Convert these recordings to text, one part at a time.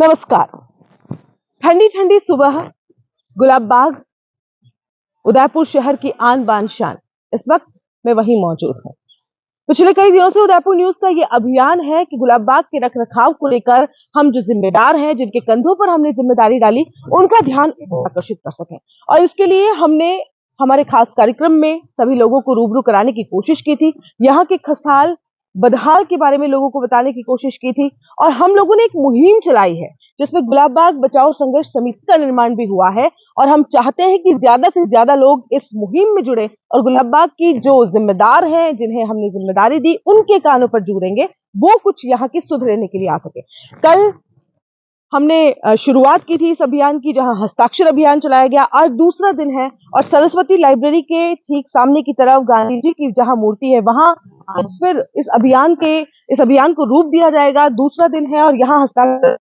नमस्कार। ठंडी ठंडी सुबह, गुलाब बाग, उदयपुर शहर की आन बान शान। इस वक्त मैं वहीं मौजूद हूँ। पिछले कई दिनों से उदयपुर न्यूज का ये अभियान है कि गुलाब बाग के रख रखाव को लेकर हम जो जिम्मेदार हैं, जिनके कंधों पर हमने जिम्मेदारी डाली, उनका ध्यान आकर्षित कर सकें। और इसके लिए हमने हमारे खास कार्यक्रम में सभी लोगों को रूबरू कराने की कोशिश की थी। यहाँ के खसताल बदहाल के बारे में लोगों को बताने की कोशिश की थी और हम लोगों ने एक मुहिम चलाई है जिसमें गुलाब बाग बचाओ संघर्ष समिति का निर्माण भी हुआ है। और हम चाहते हैं कि ज्यादा से ज्यादा लोग इस मुहिम में जुड़े और गुलाब बाग की जो जिम्मेदार हैं, जिन्हें हमने जिम्मेदारी दी, उनके कानों पर जुड़ेंगे, वो कुछ यहाँ की सुधरने के लिए आ सके। कल हमने शुरुआत की थी इस अभियान की, जहां हस्ताक्षर अभियान चलाया गया। आज दूसरा दिन है और सरस्वती लाइब्रेरी के ठीक सामने की तरफ गांधी जी की जहां मूर्ति है, वहां आज फिर इस अभियान को रूप दिया जाएगा। दूसरा दिन है और यहाँ हस्ताक्षर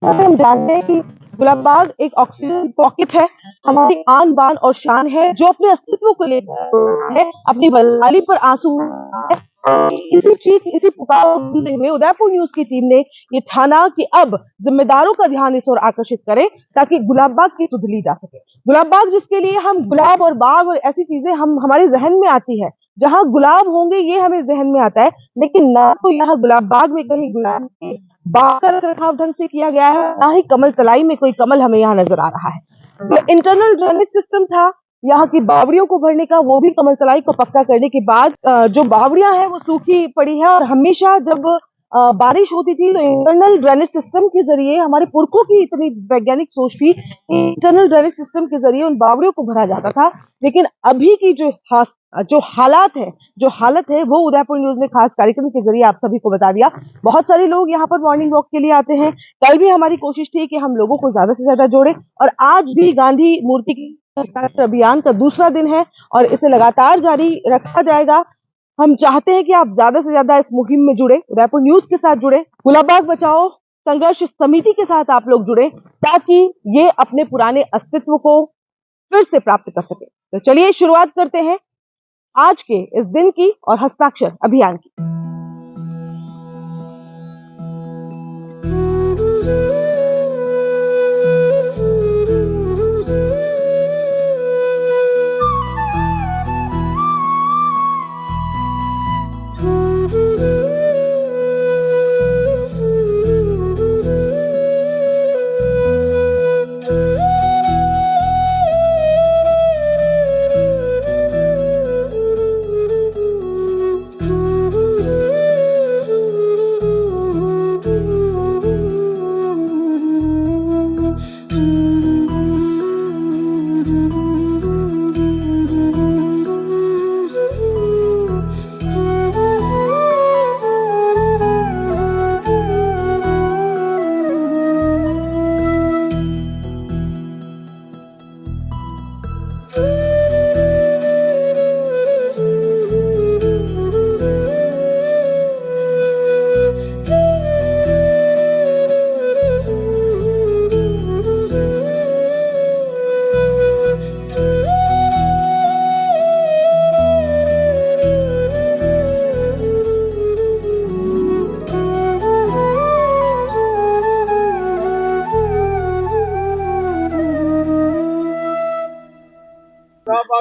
हम जानते हैं कि गुलाब बाग एक ऑक्सीजन पॉकेट है, हमारी आन बान और शान है, जो अपने अस्तित्व को लेकर है, अपनी बदहाली पर आंसू है। इसी पुकार को सुनते हुए उदयपुर न्यूज की टीम ने ये ठाना कि अब जिम्मेदारों का ध्यान इस ओर आकर्षित करें ताकि गुलाब बाग की सुध ली जा सके। गुलाब बाग जिसके लिए हम गुलाब और बाग और ऐसी चीजें हमारे जहन में आती है, जहां गुलाब होंगे ये हमें जहन में आता है, लेकिन ना तो यहाँ गुलाब बाग में कहीं गुलाब के बाग का रखरखाव ढंग से किया गया है, ना ही कमल तलाई में कोई कमल हमें यहाँ नजर आ रहा है। जो इंटरनल ड्रेनेज सिस्टम था यहाँ की बावड़ियों को भरने का, वो भी कमल तलाई को पक्का करने के बाद जो बावड़ियां हैं वो सूखी पड़ी है। और हमेशा जब बारिश होती थी तो इंटरनल ड्रेनेज सिस्टम के जरिए, हमारे पुरखों की इतनी वैज्ञानिक सोच थी, इंटरनल ड्रेनेज सिस्टम के जरिए उन बावड़ियों को भरा जाता था। लेकिन अभी की जो हालत है वो उदयपुर न्यूज ने खास कार्यक्रम के जरिए आप सभी को बता दिया। बहुत सारे लोग यहाँ पर मॉर्निंग वॉक के लिए आते हैं। कल भी हमारी कोशिश थी कि हम लोगों को ज्यादा से ज्यादा जोड़े और आज भी गांधी मूर्ति की अभियान का दूसरा दिन है और इसे लगातार जारी रखा जाएगा। हम चाहते हैं कि आप ज्यादा से ज्यादा इस मुहिम में जुड़े, उदयपुर न्यूज के साथ जुड़े, गुलाब बाग बचाओ संघर्ष समिति के साथ आप लोग जुड़े, ताकि ये अपने पुराने अस्तित्व को फिर से प्राप्त कर सके। तो चलिए शुरुआत करते हैं आज के इस दिन की और हस्ताक्षर अभियान की।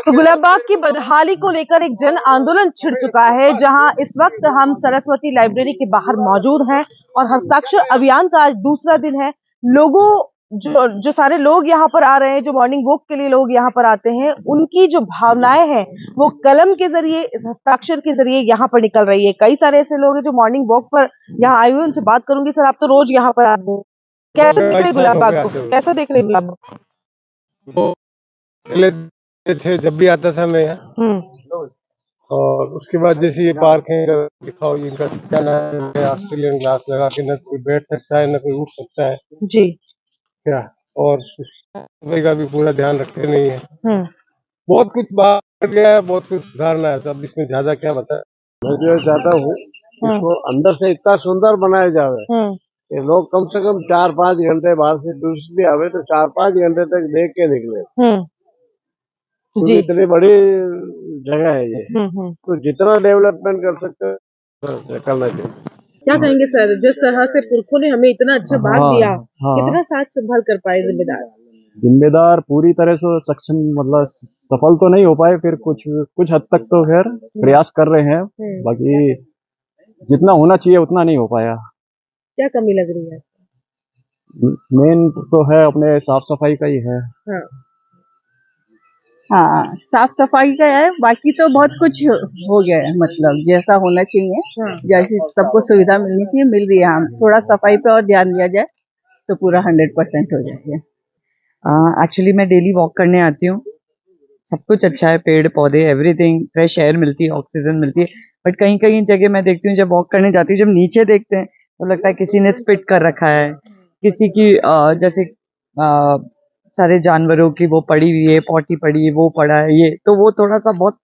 तो गुलाब बाग की बदहाली को लेकर एक जन आंदोलन छिड़ चुका है, जहां इस वक्त हम सरस्वती लाइब्रेरी के बाहर मौजूद हैं और हस्ताक्षर अभियान का आज दूसरा दिन है। जो सारे लोग यहाँ पर आ रहे हैं, जो मॉर्निंग वॉक के लिए लोग यहाँ पर आते हैं, उनकी जो भावनाएं हैं वो कलम के जरिए, हस्ताक्षर के जरिए यहाँ पर निकल रही है। कई सारे ऐसे लोग हैं जो मॉर्निंग वॉक पर यहाँ आए हुए, उनसे बात करूंगी। सर, आप तो रोज यहाँ पर आते हैं, कैसे देख रहे गुलाब बाग को, कैसा देख रहे गुलाब बाग? थे जब भी आता था मैं यहाँ, और उसके बाद जैसे ये पार्क है, दिखाओ इनका क्या नाम है, ऑस्ट्रेलियन ग्लास लगा के न कोई बैठ सकता है न कोई उठ सकता है जी, क्या, और सफाई का भी पूरा ध्यान रखते नहीं है। बहुत कुछ बात गया है, बहुत कुछ सुधारना है। अब इसमें ज्यादा क्या बताए, मैं जो चाहता हूँ इसको अंदर से इतना सुंदर बनाया जाए कि लोग कम से कम 4-5 घंटे, बाहर से टूरिस्ट भी आवे तो 4-5 घंटे तक देख के निकले। तो इतनी बड़ी जगह है ये, तो जितना डेवलपमेंट कर सकते हैं करना चाहिए। क्या कहेंगे सर, जिस तरह से पुरखों ने हमें इतना अच्छा भाग दिया, कितना साथ संभाल कर पाए जिम्मेदार पूरी तरह से सक्षम, मतलब सफल तो नहीं हो पाए, फिर कुछ हद तक तो खैर प्रयास कर रहे हैं, बाकी जितना होना चाहिए उतना नहीं हो पाया। क्या कमी लग रही है? मेन तो है अपने साफ सफाई का ही है। हाँ, साफ सफाई का है, बाकी तो बहुत कुछ हो गया है, मतलब जैसा होना चाहिए, जैसी सबको सुविधा मिलनी चाहिए मिल रही है। हम थोड़ा सफाई पे और ध्यान दिया जाए तो पूरा 100% हो जाएगा। एक्चुअली मैं डेली वॉक करने आती हूँ, सब कुछ अच्छा है, पेड़ पौधे एवरीथिंग, फ्रेश एयर मिलती है, ऑक्सीजन मिलती है, बट कहीं कहीं जगह मैं देखती हूँ जब वॉक करने जाती हूँ, जब नीचे देखते हैं तो लगता है किसी ने स्पिट कर रखा है, किसी की जैसे सारे जानवरों की वो पड़ी हुई है, पॉटी पड़ी है, वो पड़ा है, ये तो वो थोड़ा सा बहुत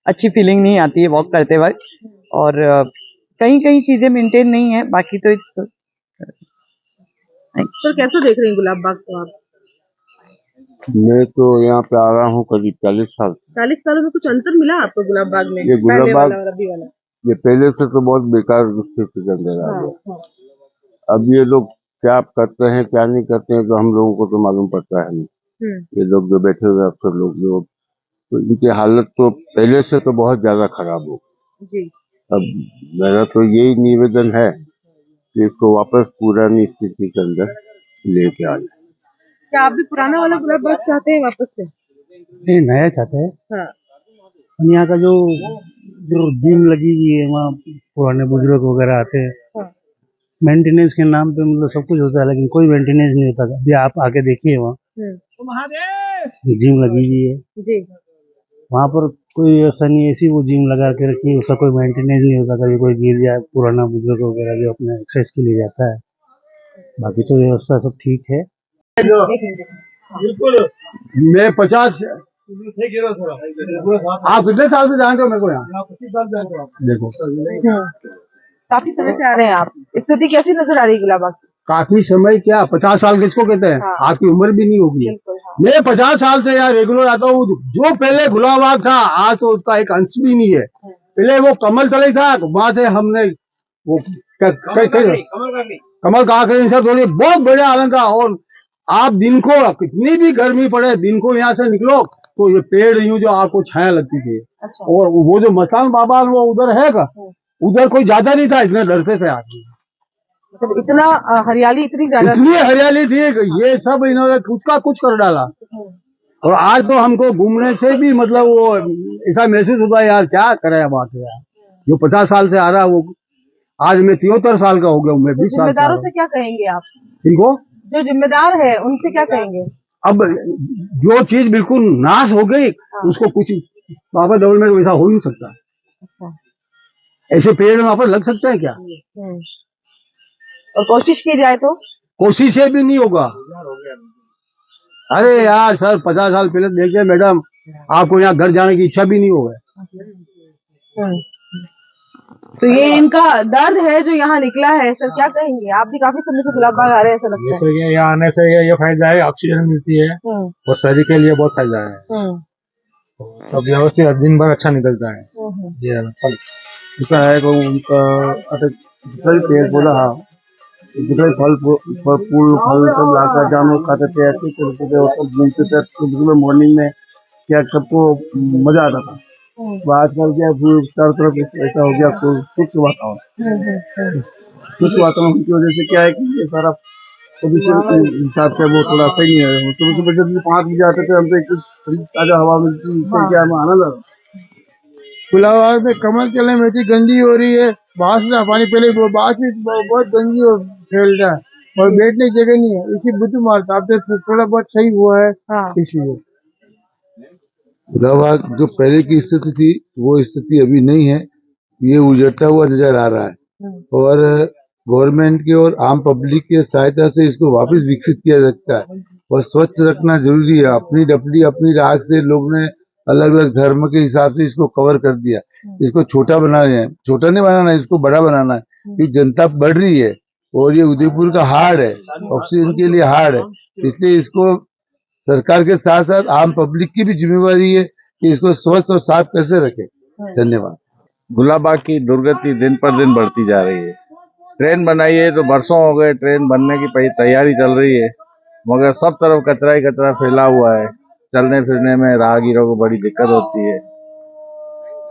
अच्छी फीलिंग नहीं आती है वॉक करते वक्त, और कहीं कहीं चीजें मेंटेन नहीं है, बाकी तो इट्स गुड। सर कैसे देख रहे हैं गुलाब बाग को आप? मैं तो यहाँ पे आ रहा हूँ करीब 40 साल। 40 सालों में कुछ अंतर मिला आपको गुलाब बाग में? ये गुलाब पहले बाग वाला और अभी वाला? ये पहले से तो बहुत बेकार स्थिति के अंदर आ गया। अब ये लोग क्या करते हैं क्या नहीं करते हैं तो हम लोगों को तो मालूम पड़ता है नहीं। ये लोग जो बैठे हुए अफसर लोग तो इनकी हालत तो पहले से तो बहुत ज्यादा खराब हो जी। अब मेरा तो यही निवेदन है कि इसको वापस पुरानी स्थिति के अंदर लेके आ जाए। क्या आप भी पुराना वाला गुलाब बाग चाहते हैं वापस से? नहीं, नया चाहते हैं। हाँ। यहाँ का जो जिम लगी हुई है वहाँ पुराने बुजुर्ग वगैरह आते हैं। हाँ। मेंटेनेंस के नाम पे मतलब सब कुछ होता है लेकिन कोई मेंटेनेंस नहीं होता। अभी आप आके देखिए वहाँ जिम लगी हुई है जी। वहाँ पर कोई ऐसा नहीं, ऐसी वो जिम लगा के रखी है, उसका कोई मेंटेनेंस नहीं होता। कभी कोई गिर जाए, पुराना बुजुर्ग वगैरह जो अपने एक्सरसाइज के लिए जाता है, बाकी तो व्यवस्था सब ठीक है। बिल्कुल। मैं 50 आप कितने साल से जानते हो मेरे को? यहाँ 25 साल जानते हो। देखो काफी समय से आ रहे हैं आप, स्थिति कैसी नजर आ रही है गुलाब बाग की? काफी समय क्या, 50 साल किसको कहते हैं? हाँ। आपकी उम्र भी नहीं होगी। हाँ। मैं 50 साल से यहाँ रेगुलर आता हूँ। जो पहले गुलाब बाग था आज तो उसका एक अंश भी नहीं है। पहले वो कमल तले था, वहां से हमने वो कमल काकड़ी से थोड़ी बहुत बढ़िया आनंद था। और आप दिन को कितनी भी गर्मी पड़े, दिन को यहाँ से निकलो तो ये पेड़ यूं जो आपको छाया लगती थी। अच्छा। और वो जो मसान बाबा वो उधर है का, उधर कोई ज्यादा नहीं था, इतने डरते थे आदमी। मतलब इतना हरियाली इतनी ज्यादा, इतनी हरियाली थी ये सब इन्होंने कुछ का कुछ कर डाला। और आज तो हमको घूमने से भी मतलब वो ऐसा महसूस होता है यार क्या करे बात यार। जो 50 साल से आ रहा वो आज मैं 73 साल का हो गया हूँ। मैं 20 साल का। जिम्मेदारों से क्या कहेंगे आप? इनको जो जिम्मेदार है उनसे क्या कहेंगे? अब जो चीज बिल्कुल नाश हो गई उसको कुछ वापस डेवलपमेंट वैसा हो ही नहीं सकता। ऐसे पेड़ वापस लग सकते हैं क्या? और कोशिश की जाए तो कोशिश से भी नहीं होगा। अरे यार सर 50 साल पहले देखिए मैडम, आपको यहाँ घर जाने की इच्छा भी नहीं होगा। तो ये इनका दर्द है जो यहाँ निकला है। सर क्या कहेंगे? आप भी काफी समय से गुलाब बाग आ रहे हैं, ऐसा लगता है। यहाँ आने से ये फायदा है, ऑक्सीजन मिलती है और शरीर के लिए बहुत फायदा है। अब व्यवस्थित दिन भर अच्छा निकलता है। ये उसका है तो उनका जितना भी पेड़ पौधा जितना भी फल फूल फल सब लाकर जानवर खाते थे, ऐसे करते थे और सब घूमते थे सुबह मॉर्निंग में, क्या सबको मजा आता था। आजकल क्या चारों तरफ ऐसा हो गया स्वच्छ वातावरण। स्वच्छ वातावरण की वजह से क्या है कि ये सारा प्रदूषण के हिसाब से वो थोड़ा सही है। सुबह सुबह 5 बजे आते थे, हमसे कुछ ताजा हवा मिलती, इससे क्या हमें आनंद आता। गुलाब बाग में कमल चले में इतनी गंदी हो रही है, बाहर से पानी पहले बाहर से बहुत गंदी फैल रहा है और बैठने की जगह नहीं है, इसी बुद्धू मारता। अब तो थोड़ा बहुत सही हुआ है। इसलिए गुलाब बाग जो पहले की स्थिति थी वो स्थिति अभी नहीं है, ये उजड़ता हुआ नजर आ रहा है और गवर्नमेंट की और आम पब्लिक की सहायता से इसको वापस विकसित किया जा सकता है और स्वच्छ रखना जरूरी है। अपनी डपली अपनी राख से लोग ने अलग अलग धर्म के हिसाब से इसको कवर कर दिया। इसको छोटा बनाना है, छोटा नहीं बनाना है, इसको बड़ा बनाना है क्योंकि जनता बढ़ रही है और ये उदयपुर का हार्ड है, ऑक्सीजन के लिए हार्ड है। इसलिए इसको सरकार के साथ साथ आम पब्लिक की भी जिम्मेवारी है कि इसको स्वस्थ और साफ कैसे रखे। धन्यवाद। गुलाब बाग की दुर्गति दिन पर दिन बढ़ती जा रही है। ट्रेन बनाई है तो बरसों हो गए, ट्रेन बनने की तैयारी चल रही है, मगर सब तरफ कचरा ही कचरा फैला हुआ है। चलने फिरने में राहगीरों को बड़ी दिक्कत होती है।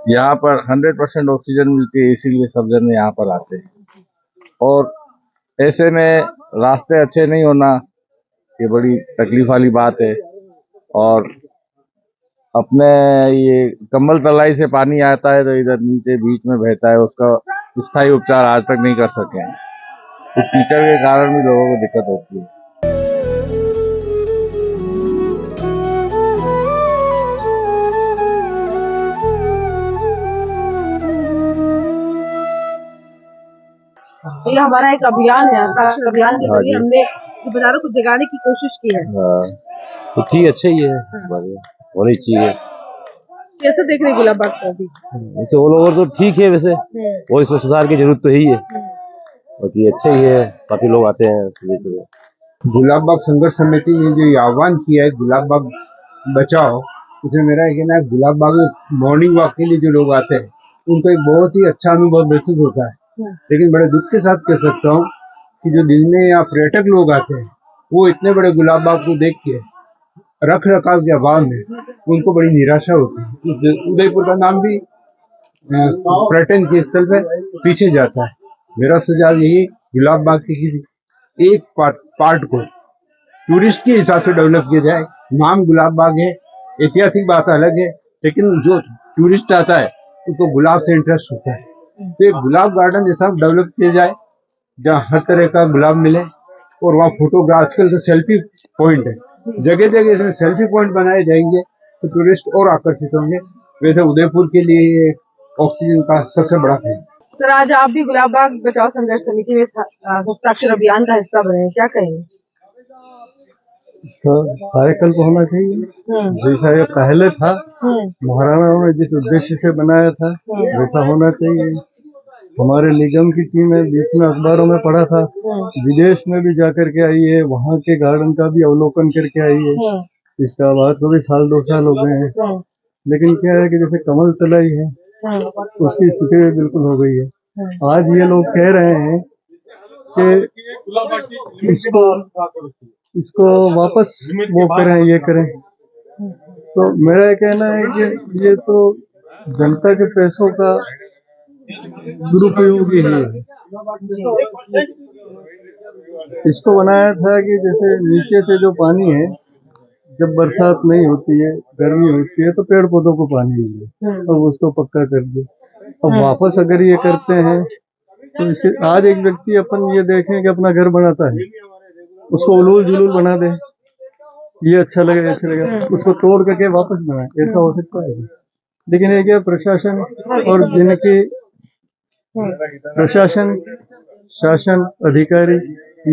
यहाँ पर 100% ऑक्सीजन मिलती है, इसीलिए सब जन यहाँ पर आते हैं। और ऐसे में रास्ते अच्छे नहीं होना ये बड़ी तकलीफ वाली बात है। और अपने ये कम्बल तलाई से पानी आता है तो इधर नीचे बीच में बहता है, उसका स्थायी उपचार आज तक नहीं कर सके हैं। इस कीचड़ के कारण भी लोगों को दिक्कत होती है। ये हमारा एक अभियान है, हस्ताक्षर अभियान के जरिए हमने बाजारों को जगाने की कोशिश की है। तो ठीक, अच्छा ही है, बढ़िया होनी चाहिए। कैसे देख रहे गुलाब बाग को अभी? वैसे ऑल ओवर तो ठीक है वैसे, और इसमें सुधार की जरूरत तो है ही है, बाकी अच्छा ही है, काफी लोग आते हैं सुबह सुबह। गुलाब बाग संघर्ष समिति ने जो आह्वान किया है गुलाब बाग बचाओ, इसमें मेरा कहना है गुलाब बाग मॉर्निंग वॉक के लिए जो लोग आते हैं उनको एक बहुत ही अच्छा अनुभव महसूस होता है। लेकिन बड़े दुख के साथ कह सकता हूँ कि जो दिन में या पर्यटक लोग आते हैं वो इतने बड़े गुलाब बाग को देख के रख रखाव के अभाव में उनको बड़ी निराशा होती है। उदयपुर का नाम भी पर्यटन के स्थल पे पीछे जाता है। मेरा सुझाव यही, गुलाब बाग के किसी एक पार्ट को टूरिस्ट के हिसाब से डेवलप किया जाए। नाम गुलाब बाग है, ऐतिहासिक बात अलग है, लेकिन जो टूरिस्ट आता है उसको गुलाब से इंटरेस्ट होता है। तो एक गुलाब गार्डन जैसा डेवलप किया जाए जहाँ हर तरह का गुलाब मिले, और वहाँ फोटोग्राफ, आजकल तो सेल्फी पॉइंट है, जगह जगह इसमें सेल्फी पॉइंट बनाए जाएंगे तो टूरिस्ट और आकर्षित होंगे। वैसे उदयपुर के लिए ऑक्सीजन का सबसे बड़ा है। सर, आज आप भी गुलाब बाग बचाओ संघर्ष समिति में हस्ताक्षर अभियान का हिस्सा बने, क्या कहेंगे? इसका कार्यकल्प होना चाहिए, जैसा ये पहले था महाराणाओं ने जिस उद्देश्य से बनाया था वैसा होना चाहिए। हमारे निगम की टीम है, बीच में अखबारों में पढ़ा था, विदेश में भी जाकर के आई है, वहाँ के गार्डन का भी अवलोकन करके आई है। इसका बाद को भी 1-2 साल हो गए हैं, लेकिन क्या है कि जैसे कमल तलाई है उसकी स्थिति बिल्कुल हो गई है। आज ये लोग कह रहे हैं कि इसको वापस वो करें, ये करें। तो मेरा कहना है कि ये तो जनता के पैसों का दुरुपयोग ही है। इसको बनाया था कि जैसे नीचे से जो पानी है, जब बरसात नहीं होती है, गर्मी होती है, तो पेड़ पौधों को पानी मिले, अब उसको पक्का कर दे। अब वापस अगर ये करते हैं तो इसके आज एक व्यक्ति अपन ये देखें कि अपना घर बनाता है, उसको उलूल जुलूल बना दे, ये अच्छा लगे, अच्छा लगे, उसको तोड़ करके वापस बनाए, ऐसा हो सकता है? लेकिन ये क्या प्रशासन और जिनकी प्रशासन, शासन अधिकारी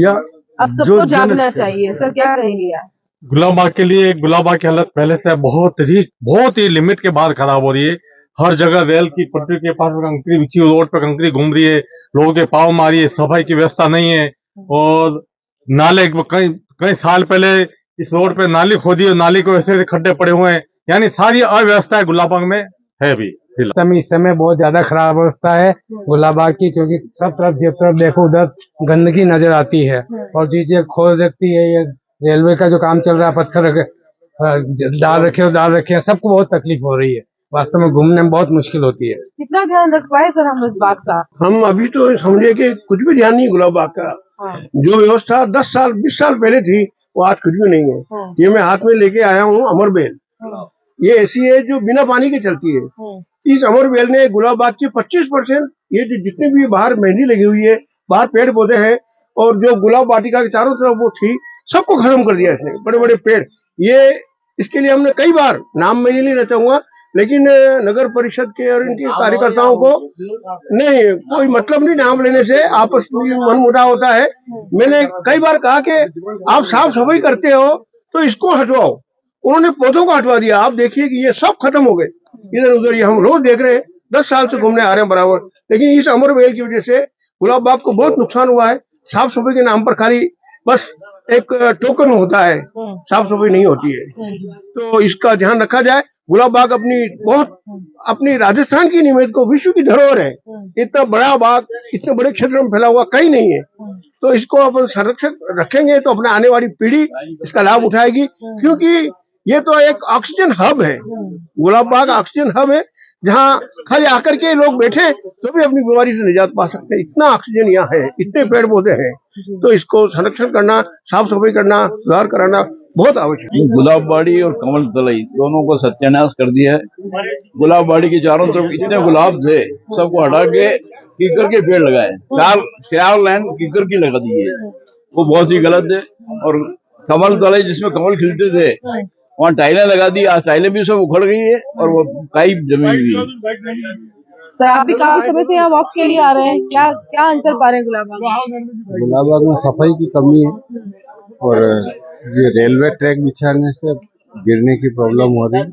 या अब सबको जागना चाहिए। सर, क्या कहेंगे आप? गुलाब बाग के लिए, गुलाब बाग की हालत पहले से बहुत ही लिमिट के बाहर खराब हो रही है। हर जगह रेल की पटरी के पास कंकरी बिछी, रोड पे कंकरी घूम रही है, लोगों के पाँव मारी है, सफाई की व्यवस्था नहीं है। और नाले कई साल पहले इस रोड पे नाली खोदी और नाली को ऐसे खड्डे पड़े हुए हैं, यानी सारी अव्यवस्था गुलाब बाग में है भी। इस समय बहुत ज्यादा खराब अवस्था है गुलाब बाग की, क्योंकि सब तरफ जिस तरफ देखो उधर गंदगी नजर आती है और चीजें खोल रखती है। ये रेलवे का जो काम चल रहा है, पत्थर डाल रखे हैं, सबको बहुत तकलीफ हो रही है। वास्तव में घूमने में बहुत मुश्किल होती है। कितना ध्यान रख पाए सर हम इस बात का? हम अभी तो समझे कि कुछ भी ध्यान नहीं गुलाब बाग का। जो व्यवस्था 10 साल 20 साल पहले थी वो आज कुछ भी नहीं है। ये मैं हाथ में लेके आया हूँ अमर बेल, ये ऐसी है जो बिना पानी के चलती है। इस अमर बेल ने गुलाब बाग की 25% ये जितने भी बाहर मेहंदी लगी हुई है, बाहर पेड़ पौधे हैं, और जो गुलाब वाटिका के चारों तरफ वो थी, सबको खत्म कर दिया इसने। बड़े बड़े पेड़, ये इसके लिए हमने कई बार, नाम मैं ये नहीं चाहूंगा, लेकिन नगर परिषद के और इनके कार्यकर्ताओं को नहीं, कोई मतलब नहीं नाम लेने से, आपस में मनमुटाव होता है। मैंने कई बार कहा कि आप साफ सफाई करते हो तो इसको हटवाओ, उन्होंने पौधों को हटवा दिया। आप देखिए कि ये सब खत्म हो गए इधर उधर, ये हम रोज देख रहे हैं, 10 साल से घूमने आ रहे हैं बराबर। लेकिन इस अमर बेल की वजह से गुलाब बाग को बहुत नुकसान हुआ है। साफ सफाई के नाम पर खाली बस एक टोकन होता है, साफ सफाई नहीं होती है, तो इसका ध्यान रखा जाए। गुलाब बाग अपनी राजस्थान की निमित्त को विश्व की धरोहर है। इतना बड़ा बाग इतने बड़े क्षेत्र में फैला हुआ कहीं नहीं है, तो इसको अपन संरक्षित रखेंगे तो अपने आने वाली पीढ़ी इसका लाभ उठाएगी, क्योंकि ये तो एक ऑक्सीजन हब है। गुलाब बाग ऑक्सीजन हब है, जहाँ खाली आकर के लोग बैठे तो भी अपनी बीमारी से निजात पा सकते हैं। इतना ऑक्सीजन यहाँ है, इतने पेड़ पौधे हैं, तो इसको संरक्षण करना, साफ सफाई करना, सुधार कराना बहुत आवश्यक है। गुलाबबाड़ी और कमल तलई दोनों को सत्यानाश कर दिया है। गुलाबबाड़ी के चारों तरफ इतने गुलाब थे, सबको हटा के कीकर के पेड़ लगाए, चार लाइन कीकर की लगा दी है, वो बहुत ही गलत है। और कमल तलई जिसमें कमल खिलते थे, वहाँ टाइलें लगा दी, आज टाइलें भी सब उखड़ गई है और वो काई जमी हुई है। सर आप भी काफी समय से यहाँ वॉक के लिए आ रहे हैं, क्या अंतर पा रहे हैं गुलाब बाग में सफाई की कमी है और ये रेलवे ट्रैक बिछाने से गिरने की प्रॉब्लम हो रही है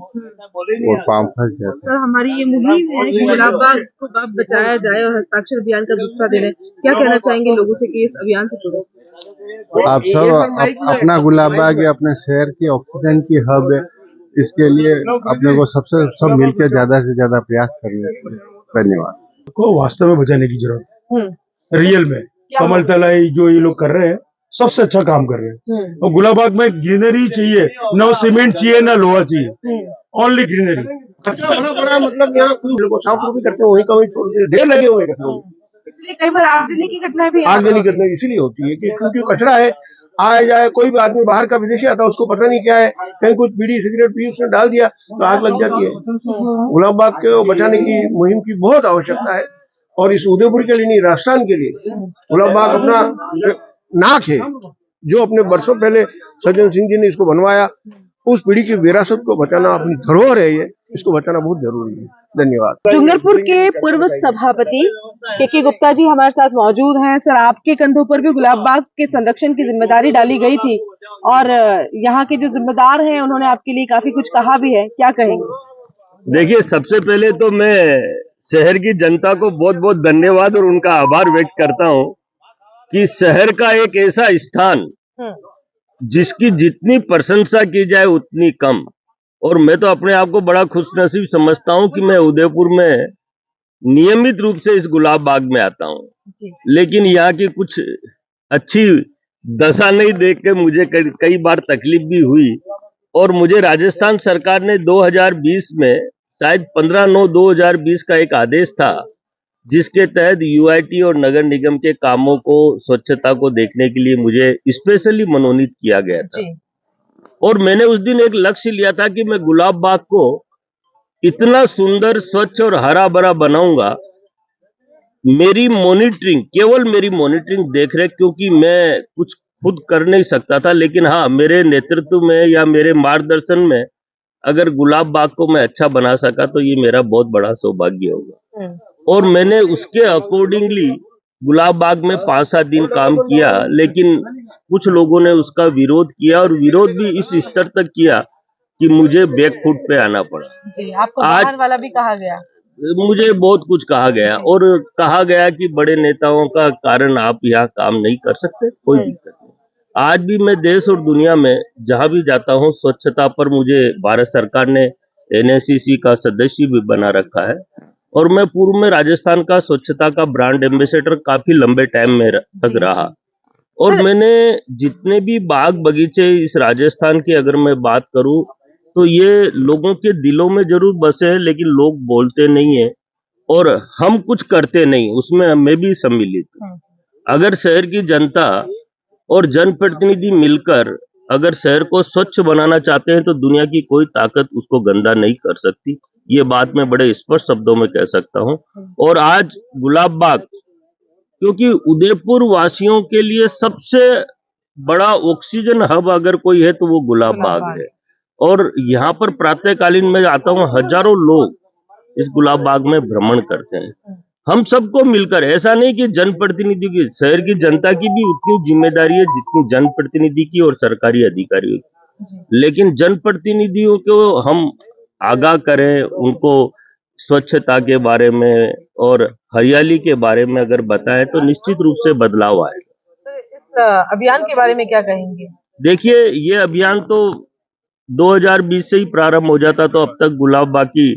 और पाँव फंस जाते हैं। सर हमारी ये मुहिम है कि गुलाब बाग को अब बचाया जाए और हस्ताक्षर अभियान का दूसरा दिन है, क्या कहना चाहेंगे लोगों से कि इस अभियान से जुड़े? आप सब अपना गुलाब बाग या अपने शहर की ऑक्सीजन की हब है, इसके लिए अपने को सब मिलकर ज्यादा से ज्यादा प्रयास करने चाहिए। धन्यवाद। को वास्तव में बचाने की जरूरत है, रियल में कमल तलाई जो ये लोग कर रहे हैं सबसे अच्छा काम कर रहे हैं। और गुलाब बाग में ग्रीनरी चाहिए, ना सीमेंट चाहिए ना लोहा चाहिए, ओनली ग्रीनरी। कचरा बड़ा मतलब यहाँ कुछ साफ सफाई करते हैं, वहीं का वहीं छोड़ के ढेर लगे हुए कचरों। इसलिए कई बार आगजनी की घटनाएं भी आगजनी की घटना इसलिए होती है कि क्योंकि कचरा है, आया जाए कोई भी आदमी बाहर का विदेशी आता है, उसको पता नहीं क्या है, कहीं कुछ बीड़ी सिगरेट पी उसने डाल दिया तो आग लग जाती है। गुलाब बाग को बचाने की मुहिम की बहुत आवश्यकता है, और इस उदयपुर के लिए नहीं, राजस्थान के लिए गुलाब बाग अपना नाक है, जो अपने बरसों पहले सज्जन सिंह जी ने इसको बनवाया। उस पीढ़ी की विरासत को बचाना अपनी धरोहर है, ये इसको बचाना बहुत जरूरी है। धन्यवाद। डूंगरपुर के पूर्व सभापति के गुप्ता जी हमारे साथ मौजूद हैं। सर आपके कंधों पर भी गुलाब बाग के संरक्षण की जिम्मेदारी डाली गई थी और यहाँ के जो जिम्मेदार हैं उन्होंने आपके लिए काफी कुछ कहा भी है, क्या कहेंगे? देखिए, सबसे पहले तो मैं शहर की जनता को बहुत बहुत धन्यवाद और उनका आभार व्यक्त करता हूँ कि शहर का एक ऐसा स्थान जिसकी जितनी प्रशंसा की जाए उतनी कम, और मैं तो अपने आप को बड़ा खुशनसीब समझता हूँ कि मैं उदयपुर में नियमित रूप से इस गुलाब बाग में आता हूँ, लेकिन यहाँ की कुछ अच्छी दशा नहीं देख के मुझे कई बार तकलीफ भी हुई। और मुझे राजस्थान सरकार ने 2020 में शायद 15/9/2020 का एक आदेश था, जिसके तहत यूआईटी और नगर निगम के कामों को, स्वच्छता को देखने के लिए मुझे स्पेशली मनोनीत किया गया था। और मैंने उस दिन एक लक्ष्य लिया था कि मैं गुलाब बाग को इतना सुंदर, स्वच्छ और हरा भरा बनाऊंगा। मेरी मॉनिटरिंग, केवल मेरी मॉनिटरिंग देख रेख, क्योंकि मैं कुछ खुद कर नहीं सकता था, लेकिन हाँ मेरे नेतृत्व में या मेरे मार्गदर्शन में अगर गुलाब बाग को मैं अच्छा बना सका तो ये मेरा बहुत बड़ा सौभाग्य होगा। और मैंने उसके अकॉर्डिंगली गुलाब बाग में 5-7 दिन काम किया, लेकिन कुछ लोगों ने उसका विरोध किया, और विरोध भी इस स्तर तक किया कि मुझे बैकफुट पे आना पड़ा। जी, आपको बाहर वाला भी कहा गया? मुझे बहुत कुछ कहा गया, और कहा गया कि बड़े नेताओं का कारण आप यहाँ काम नहीं कर सकते। कोई दिक्कत नहीं। आज भी मैं देश और दुनिया में जहाँ भी जाता हूँ, स्वच्छता पर मुझे भारत सरकार ने एनएसीसी का सदस्य भी बना रखा है, और मैं पूर्व में राजस्थान का स्वच्छता का ब्रांड एम्बेसडर काफी लंबे टाइम में तक रहा। और मैंने जितने भी बाग बगीचे इस राजस्थान की अगर मैं बात करूं तो ये लोगों के दिलों में जरूर बसे हैं, लेकिन लोग बोलते नहीं है और हम कुछ करते नहीं, उसमें मैं भी सम्मिलित हूं। अगर शहर की जनता और जनप्रतिनिधि मिलकर अगर शहर को स्वच्छ बनाना चाहते हैं तो दुनिया की कोई ताकत उसको गंदा नहीं कर सकती। ये बात मैं बड़े स्पष्ट शब्दों में कह सकता हूं। और आज गुलाब बाग, क्योंकि उदयपुर वासियों के लिए सबसे बड़ा ऑक्सीजन हब अगर कोई है तो वो गुलाब बाग है। और यहाँ पर प्रातःकालीन में आता हूँ, हजारों लोग इस गुलाब बाग में भ्रमण करते हैं। हम सबको मिलकर, ऐसा नहीं कि जनप्रतिनिधि की, शहर की जनता की भी उतनी जिम्मेदारी है जितनी जनप्रतिनिधि की और सरकारी अधिकारियों की, लेकिन जनप्रतिनिधियों को हम आगाह करें, उनको स्वच्छता के बारे में और हरियाली के बारे में अगर बताएं तो निश्चित रूप से बदलाव आएगा। तो इस अभियान के बारे में क्या कहेंगे? देखिए, ये अभियान तो 2020 से ही प्रारंभ हो जाता तो अब तक गुलाब बाग की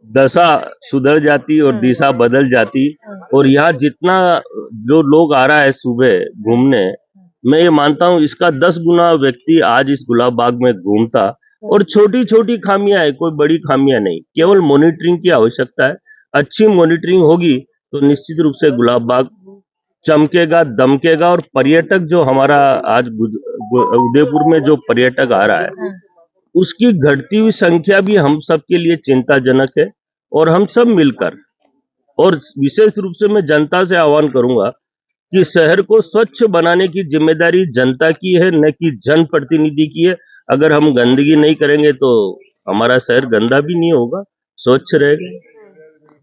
दशा सुधर जाती और दिशा बदल जाती। और यहाँ जितना जो लोग आ रहा है सुबह घूमने, मैं ये मानता हूँ इसका 10 गुना व्यक्ति आज इस गुलाब बाग में घूमता। और छोटी छोटी खामियां है, कोई बड़ी खामियां नहीं, केवल मॉनिटरिंग की आवश्यकता है। अच्छी मॉनिटरिंग होगी तो निश्चित रूप से गुलाब बाग चमकेगा, दमकेगा। और पर्यटक जो हमारा आज उदयपुर में जो पर्यटक आ रहा है, उसकी घटती हुई संख्या भी हम सबके लिए चिंताजनक है। और हम सब मिलकर, और विशेष रूप से मैं जनता से आह्वान करूंगा कि शहर को स्वच्छ बनाने की जिम्मेदारी जनता की है, न कि जनप्रतिनिधि की है। अगर हम गंदगी नहीं करेंगे तो हमारा शहर गंदा भी नहीं होगा, स्वच्छ रहेगा।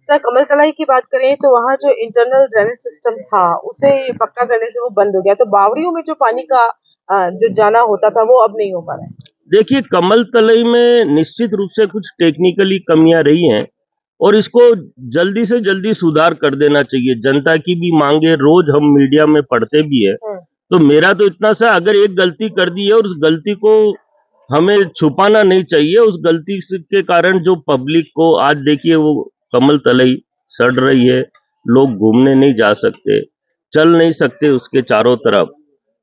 सर, कमल तलाई की बात करें तो वहाँ जो इंटरनल ड्रेनेज सिस्टम था उसे पक्का करने से वो बंद हो गया, तो बावड़ियों में जो पानी का जो जाना होता था वो अब नहीं हो पा रहा है। देखिए, कमल तलई में निश्चित रूप से कुछ टेक्निकली कमियां रही हैं और इसको जल्दी से जल्दी सुधार कर देना चाहिए। जनता की भी मांगे रोज हम मीडिया में पढ़ते भी है। तो मेरा तो इतना सा, अगर एक गलती कर दी है और उस गलती को हमें छुपाना नहीं चाहिए। उस गलती के कारण जो पब्लिक को आज देखिए वो कमल तलई सड़ रही है, लोग घूमने नहीं जा सकते, चल नहीं सकते उसके चारों तरफ।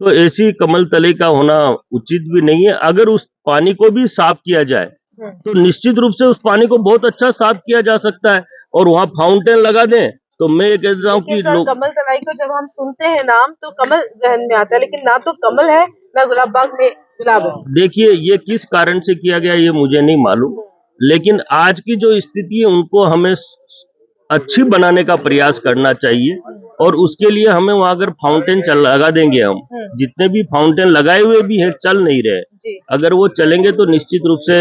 तो ऐसी कमल तलई का होना उचित भी नहीं है। अगर उस पानी को भी साफ किया जाए तो निश्चित रूप से उस पानी को बहुत अच्छा साफ किया जा सकता है और वहाँ फाउंटेन लगा दें। तो मैं ये कहता हूँ कि लोग, कमल तलाई को जब हम सुनते हैं नाम तो कमल जहन में आता है, लेकिन ना तो कमल है ना गुलाब बाग में गुलाब है। देखिए, ये किस कारण से किया गया ये मुझे नहीं मालूम, लेकिन आज की जो स्थिति है उनको हमें अच्छी बनाने का प्रयास करना चाहिए। और उसके लिए हमें वहां अगर फाउंटेन लगा देंगे, हम जितने भी फाउंटेन लगाए हुए भी हैं चल नहीं रहे, अगर वो चलेंगे तो निश्चित रूप से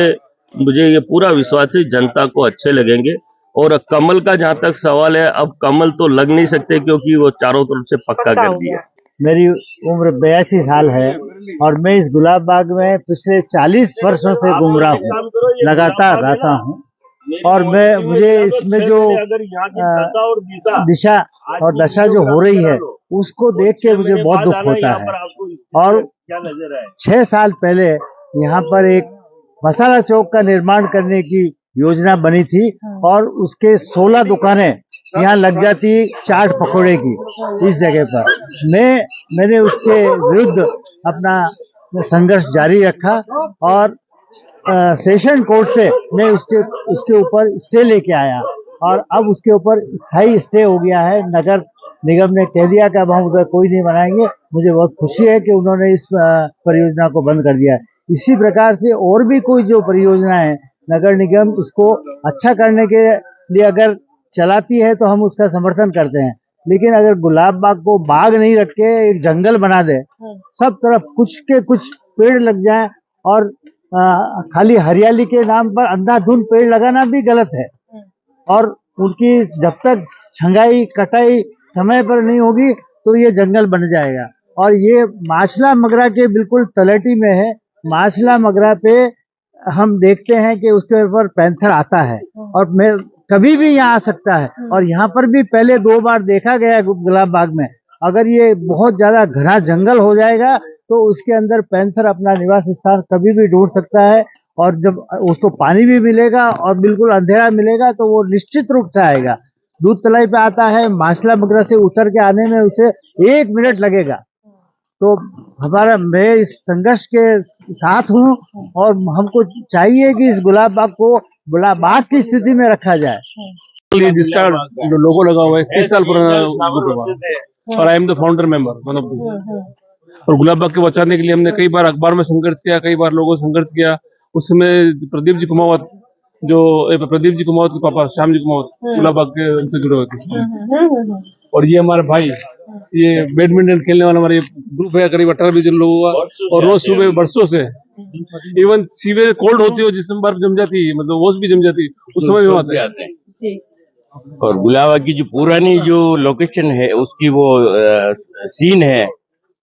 मुझे ये पूरा विश्वास है जनता को अच्छे लगेंगे। और कमल का जहाँ तक सवाल है, अब कमल तो लग नहीं सकते क्योंकि वो चारों तरफ से पक्का कर दिया। मेरी उम्र 82 साल है और मैं इस गुलाब बाग में पिछले 40 वर्षों से घूम रहा हूँ, लगातार रहता हूँ। और मुझे इसमें जो दिशा और दशा जो हो रही है उसको देख के मुझे बहुत दुख होता है। और 6 साल पहले यहाँ पर एक मसाला चौक का निर्माण करने की योजना बनी थी और उसके 16 दुकानें यहाँ लग जाती चाट पकौड़े की इस जगह पर। मैंने उसके विरुद्ध अपना संघर्ष जारी रखा और सेशन कोर्ट से मैं उसके ऊपर स्टे लेके आया और अब उसके ऊपर स्थायी स्टे हो गया है। नगर निगम ने कह दिया कि अब हम उधर कोई नहीं बनाएंगे। मुझे बहुत खुशी है कि उन्होंने इस परियोजना को बंद कर दिया है। इसी प्रकार से और भी कोई जो परियोजना है नगर निगम इसको अच्छा करने के लिए अगर चलाती है तो हम उसका समर्थन करते हैं, लेकिन अगर गुलाब बाग को बाग नहीं रख के एक जंगल बना दे, सब तरफ कुछ के कुछ पेड़ लग जाए और खाली हरियाली के नाम पर अंधाधुंध पेड़ लगाना भी गलत है। और उनकी जब तक छंगाई कटाई समय पर नहीं होगी तो ये जंगल बन जाएगा। और ये माछला मगरा के बिल्कुल तलहटी में है। माछला मगरा पे हम देखते हैं कि उसके ऊपर पैंथर आता है और मैं कभी भी यहाँ आ सकता है। और यहाँ पर भी पहले 2 बार देखा गया गुलाब बाग में। अगर ये बहुत ज्यादा घना जंगल हो जाएगा तो उसके अंदर पैंथर अपना निवास स्थान कभी भी ढूंढ सकता है और जब उसको पानी भी मिलेगा और बिल्कुल अंधेरा मिलेगा तो वो निश्चित रूप से आएगा। दूध तलाई पे आता है, माछला मगरा से उतर के आने में उसे 1 मिनट लगेगा। तो मैं इस संघर्ष के साथ हूँ और हमको चाहिए कि इस गुलाब बाग को गुलाब बाग की स्थिति में रखा जाए। जिसका लोगो लगा हुआ है 30 साल पुराना और I am the founder member और गुलाब बाग के बचाने के लिए हमने कई बार अखबार में संघर्ष किया, कई बार लोगों से संघर्ष किया। उस समय प्रदीप जी कुमावत के पापा श्याम जी कुमावत गुलाब बाग के उनसे जुड़े हुए थे। और ये हमारे भाई, ये बैडमिंटन खेलने वाला हमारे ग्रुप है करीब 18-20 लोगों का और रोज सुबह बरसों से इवन सीवर कोल्ड होती है जिसमें बर्फ जम जाती है, मतलब ओस भी जम जाती है, उस समय भी आते हैं। और गुलाब बाग की जो पुरानी जो लोकेशन है उसकी वो सीन है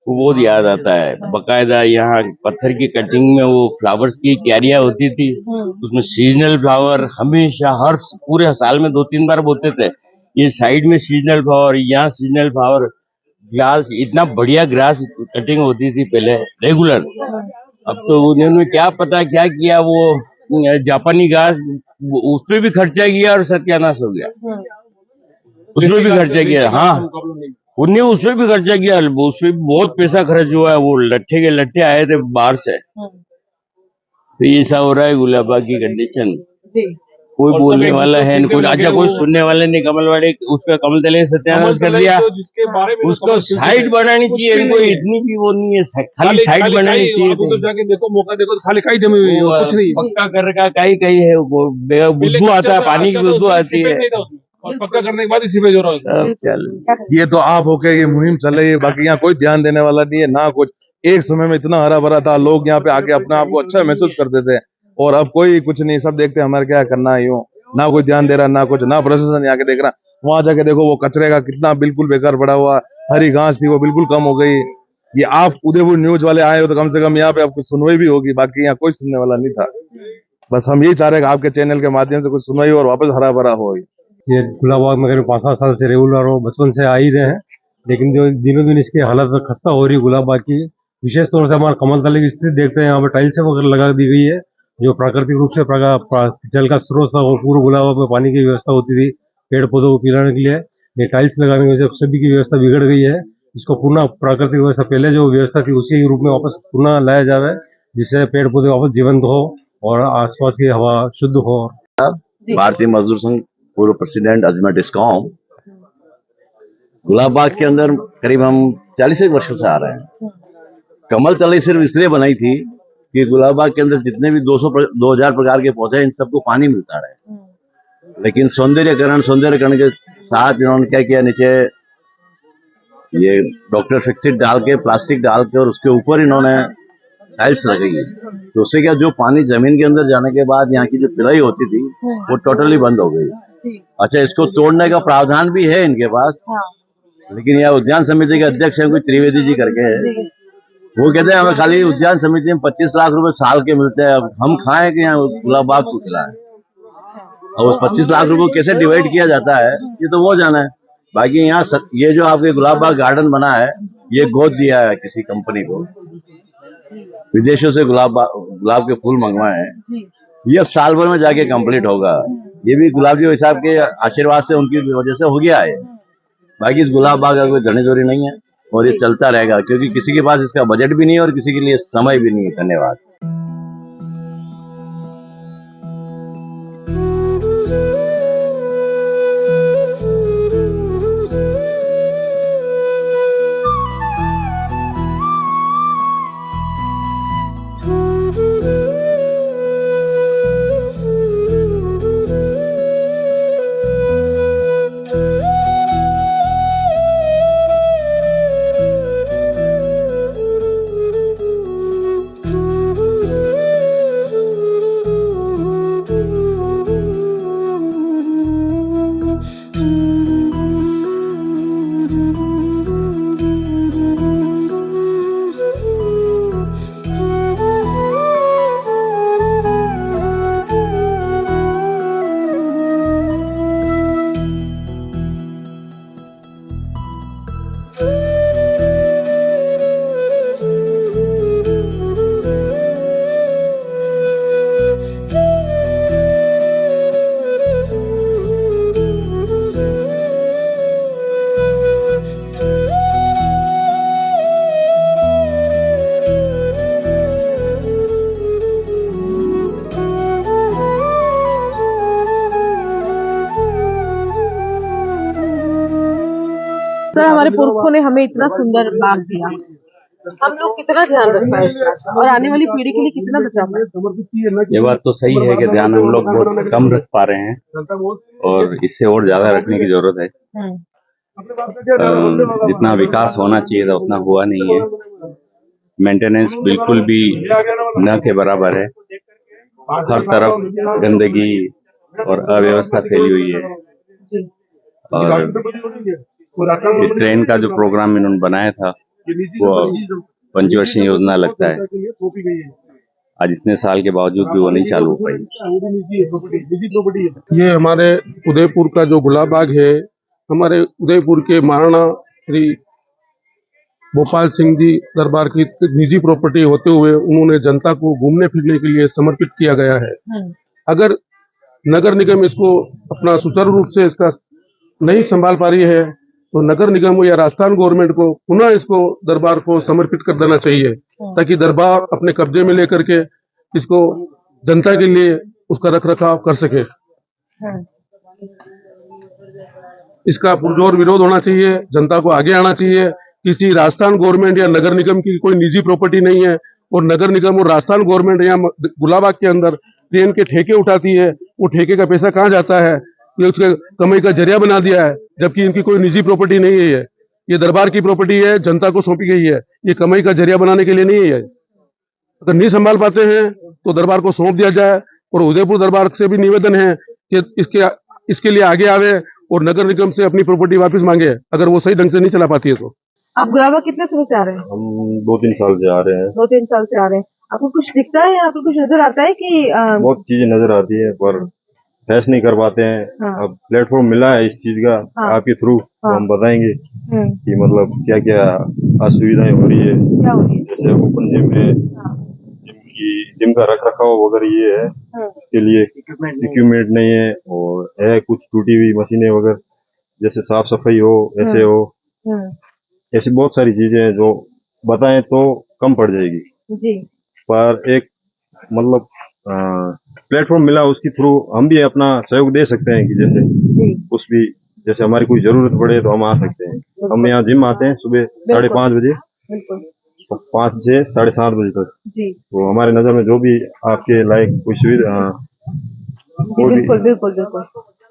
वो बहुत याद आता है। बकायदा यहाँ पत्थर की कटिंग में वो फ्लावर्स की क्यारियां होती थी, उसमें सीजनल फ्लावर हमेशा हर पूरे साल में 2-3 बार बोते थे। ये साइड में सीजनल फ्लावर, यहाँ सीजनल फ्लावर, ग्रास, इतना बढ़िया ग्रास कटिंग होती थी पहले रेगुलर। अब तो उन्होंने क्या पता क्या किया, वो जापानी घास उस पे भी खर्चा किया और सत्यानाश हो गया। उसमें भी खर्चा किया, हाँ उनने उस पे भी खर्चा किया, उस पे भी बहुत पैसा खर्च हुआ है। वो लट्ठे के लट्ठे आए थे बाहर से। तो ये ऐसा हो रहा है गुलाबबाग की कंडीशन। कोई बोलने वाला है कोई, अच्छा कोई सुनने वाले ने कमलवाड़ी उसका कमल तले सत्यानाश कर दिया। उसको साइड बनानी चाहिए, इनको इतनी भी वो नहीं है, खाली साइड बनानी चाहिए। तो जाके देखो, मौका देखो, खाली काई जमी हुई है, कुछ नहीं। पक्का कर का कहीं है, बुद्धू आता है, पानी की बुद्धू आती है, और पक्का करने के बाद ही सीवेज हो रहा है। ये तो आप होके ये मुहिम चल रही है, बाकी यहाँ कोई ध्यान देने वाला नहीं है ना कुछ। एक समय में इतना हरा भरा था, लोग यहाँ पे आके अपने आप को अच्छा महसूस करते थे, और अब कोई कुछ नहीं, सब देखते हमारे क्या करना है, यूं ना कोई ध्यान दे रहा, ना कुछ, ना प्रशासन यहाँ के देख रहा। वहां जाके देखो वो कचरे का कितना बिल्कुल बेकार पड़ा हुआ, हरी घास थी वो बिल्कुल कम हो गई। ये आप उदयपुर न्यूज वाले आए हो तो कम से कम यहाँ पे आपको सुनवाई भी होगी, बाकी यहाँ कोई सुनने वाला नहीं था। बस हम यही चाह रहे हैं कि आपके चैनल के माध्यम से कुछ सुनवाई और वापस हरा भरा हो। ये गुलाबबाग में करीब 5-7 साल से रेगुलर और बचपन से आ ही रहे हैं, लेकिन जो दिनों दिन इसकी हालत खस्ता हो रही है गुलाबबाग की। विशेष तौर से हमारे कमल तले की स्थिति देखते हैं, यहाँ पे टाइल्स वगैरह लगा दी गई है, जो प्राकृतिक रूप से जल का स्रोत था, और पूरे गुलाबबाग में पानी की व्यवस्था होती थी पेड़ पौधों को पिलाने के लिए। ये टाइल्स लगाने की वजह से सभी की व्यवस्था बिगड़ गई है। इसको पुनः प्राकृतिक व्यवस्था, पहले जो व्यवस्था थी उसी रूप में वापस पुनः लाया जाए, जिससे पेड़ पौधे वापस जीवंत हो और आसपास की हवा शुद्ध हो। भारतीय मजदूर संघ पूर्व प्रेसिडेंट अजमेर डिस्कॉम। गुलाबबाग के अंदर करीब हम 40 वर्षों से आ रहे हैं। कमल तले सिर्फ इसलिए बनाई थी कि गुलाबबाग के अंदर जितने भी 2000 प्रकार के पौधे हैं, इन सबको पानी मिलता रहे। लेकिन सौंदर्यकरण के साथ इन्होंने क्या किया, नीचे ये डॉक्टर फिक्सिट डाल के, प्लास्टिक डाल के, और उसके ऊपर इन्होंने टाइल्स लगाई है। तो उससे क्या, जो पानी जमीन के अंदर जाने के बाद यहाँ की जो पिलाई होती थी वो टोटली बंद हो गई। अच्छा, इसको तोड़ने का प्रावधान भी है इनके पास, लेकिन यह उद्यान समिति के अध्यक्ष हैं कोई त्रिवेदी जी करके है, वो कहते हैं हमें खाली उद्यान समिति में 25 लाख रुपए साल के मिलते हैं, अब हम खाएं कि यहाँ गुलाबबाग को खिलाएं। और उस 25 लाख रुपए को कैसे डिवाइड किया जाता है ये तो वो जाना है। बाकी यहाँ ये जो आपके गुलाबबाग गार्डन बना है, ये गोद दिया है किसी कंपनी को, विदेशों से गुलाब के फूल मंगवाए हैं। ये अब साल भर में जाके कंप्लीट होगा। ये भी गुलाब जी साहब के आशीर्वाद से, उनकी वजह से हो गया है। बाकी इस गुलाबबाग का कोई धनी नहीं है, और ये चलता रहेगा, क्योंकि किसी के पास इसका बजट भी नहीं है और किसी के लिए समय भी नहीं है। धन्यवाद। सर, हमारे पुरखों ने हमें इतना सुंदर बाग दिया, हम लोग कितना ध्यान रख पाए इसका, और आने वाली पीढ़ी के लिए कितना बचा पाए। ये बात तो सही है कि ध्यान हम लोग बहुत कम रख पा रहे हैं, और इससे और ज्यादा रखने की जरूरत है। जितना विकास होना चाहिए था उतना हुआ नहीं है। मेंटेनेंस बिल्कुल भी न के बराबर है। हर तरफ गंदगी और अव्यवस्था फैली हुई है। और ट्रेन का जो प्रोग्राम इन्होंने बनाया था वो पंचवर्षीय योजना लगता है, आज इतने साल के बावजूद भी वो नहीं चालू हो पाई। ये हमारे उदयपुर का जो गुलाबबाग है, हमारे उदयपुर के महाराणा श्री भोपाल सिंह जी दरबार की निजी प्रॉपर्टी होते हुए उन्होंने जनता को घूमने फिरने के लिए समर्पित किया गया है। अगर नगर निगम इसको अपना सुचारू रूप से इसका नहीं संभाल पा रही है तो नगर निगम या राजस्थान गवर्नमेंट को पुनः इसको दरबार को समर्पित कर देना चाहिए, ताकि दरबार अपने कब्जे में लेकर के इसको जनता के लिए उसका रख रखाव कर सके। इसका पुरजोर विरोध होना चाहिए, जनता को आगे आना चाहिए। किसी राजस्थान गवर्नमेंट या नगर निगम की कोई निजी प्रॉपर्टी नहीं है, और नगर निगम और राजस्थान गवर्नमेंट यहाँ गुलाबाग के अंदर ट्रेन के ठेके उठाती है, वो ठेके का पैसा कहाँ जाता है, ये उसके कमाई का जरिया बना दिया है, जबकि इनकी कोई निजी प्रॉपर्टी नहीं है। ये दरबार की प्रॉपर्टी है, जनता को सौंपी गई है, ये कमाई का जरिया बनाने के लिए नहीं है। अगर नहीं संभाल पाते हैं तो दरबार को सौंप दिया जाए, और उदयपुर दरबार से भी निवेदन है कि इसके लिए आगे आवे और नगर निगम से अपनी प्रॉपर्टी वापस मांगे, अगर वो सही ढंग से नहीं चला पाती है तो। आप गुलाबाग कितने समय से आ रहे हैं? हम 2-3 साल से आ रहे हैं। 2-3 साल से आ रहे हैं। आपको कुछ दिखता है, आपको कुछ नजर आता है कि बहुत चीजें नजर आती है पर फैस नहीं कर पाते हैं। हाँ। अब प्लेटफॉर्म मिला है इस चीज का, हाँ। आपके थ्रू हाँ। हम बताएंगे कि मतलब क्या क्या असुविधाएं हो रही है। क्या हो रही है? जैसे ओपन जिम में जिम का रख रखाव वगैरह ये है, इसके लिए इक्विपमेंट नहीं है, और है कुछ टूटी हुई मशीनें वगैरह, जैसे साफ सफाई हो, ऐसे हो, ऐसी बहुत सारी चीजें हैं जो बताएं तो कम पड़ जाएगी जी। पर एक मतलब प्लेटफॉर्म मिला, उसके थ्रू हम भी अपना सहयोग दे सकते हैं कि जैसे कुछ भी, जैसे हमारी कोई जरूरत पड़े तो हम आ सकते हैं। हम यहाँ जिम आते हैं सुबह 5:30 बजे, 5 से 7:30 बजे तक। तो हमारे नजर में जो भी आपके लायक कोई सुविधा बिल्कुल।